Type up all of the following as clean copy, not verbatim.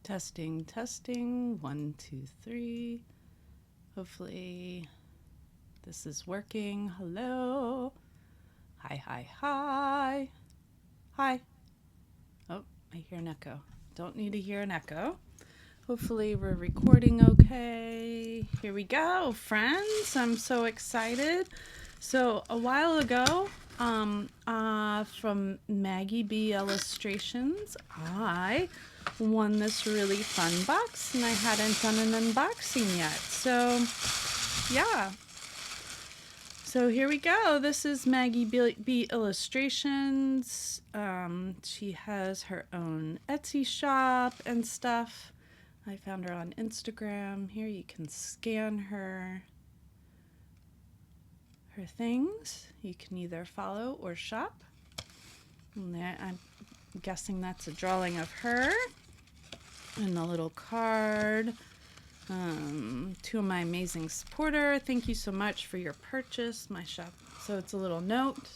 Testing, testing. 1, 2, 3. Hopefully this is working. Hello. Hi, hi, hi. Hi. Oh, I hear an echo. Don't need to hear an echo. Hopefully we're recording okay. Here we go, friends. I'm so excited. So a while ago, from Maggie B Illustrations, I won this really fun box, and I hadn't done an unboxing yet. So, yeah. So here we go. This is Maggie B Illustrations. She has her own Etsy shop and stuff. I found her on Instagram. Here you can scan her things. You can either follow or shop. And there, I'm guessing that's a drawing of her. And a little card. To my amazing supporter, thank you so much for your purchase. My shop. So it's a little note.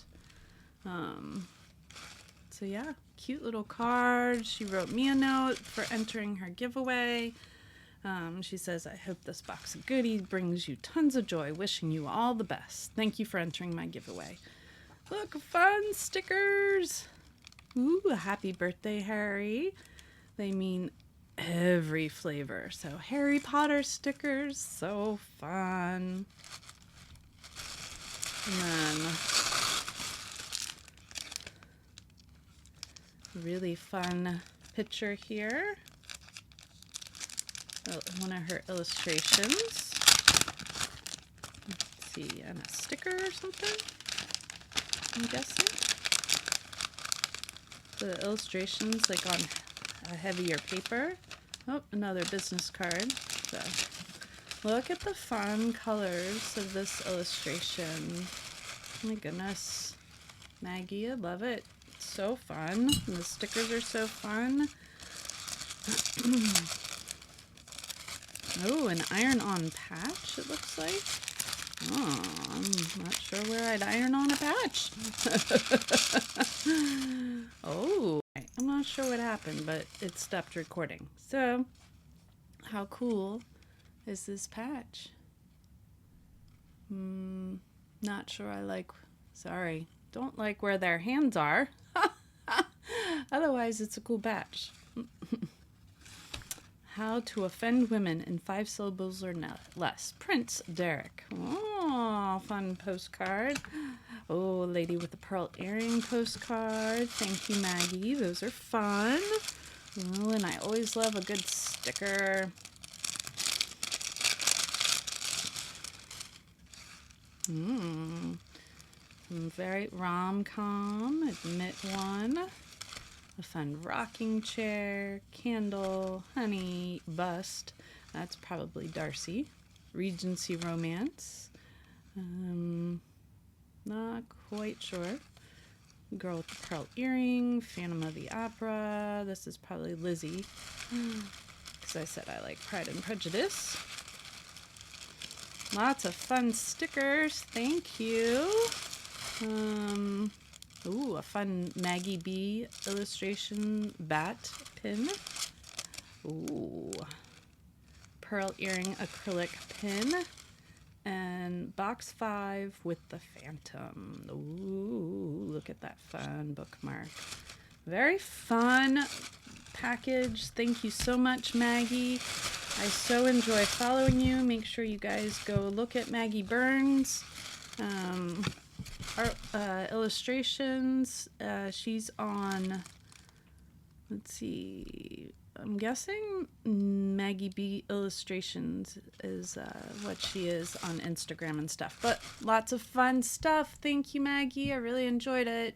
So yeah, cute little card. She wrote me a note for entering her giveaway. She says, I hope this box of goodies brings you tons of joy. Wishing you all the best. Thank you for entering my giveaway. Look, fun stickers. Ooh, happy birthday, Harry. They mean every flavor. So Harry Potter stickers, so fun. And then really fun picture here. One of her illustrations. Let's see, and a sticker or something, I'm guessing. The illustrations like on a heavier paper. Oh, another business card. So look at the fun colors of this illustration. Oh my goodness. Maggie, I love it. It's so fun. And the stickers are so fun. Oh, an iron-on patch, it looks like. Oh, I'm not sure where I'd iron on a patch. Oh, I'm not sure what happened, but it stopped recording. So, how cool is this patch? Not sure sorry, don't like where their hands are. Otherwise, it's a cool patch. How to Offend Women in 5 Syllables or Less. Prince Derek. Oh, fun postcard. Oh, Lady with the Pearl Earring postcard. Thank you, Maggie. Those are fun. Oh, and I always love a good sticker. Very rom-com. Admit one. A fun rocking chair, candle, honey, bust. That's probably Darcy. Regency romance. Not quite sure. Girl with the Pearl Earring, Phantom of the Opera. This is probably Lizzie, because I said I like Pride and Prejudice. Lots of fun stickers. Thank you. Ooh, a fun Maggie B illustration bat pin. Ooh. Pearl earring acrylic pin. And box 5 with the Phantom. Ooh, look at that fun bookmark. Very fun package. Thank you so much, Maggie. I so enjoy following you. Make sure you guys go look at Maggie Burns. Illustrations. She's on, let's see, I'm guessing Maggie B Illustrations is what she is on Instagram and stuff. But lots of fun stuff. Thank you, Maggie. I really enjoyed it.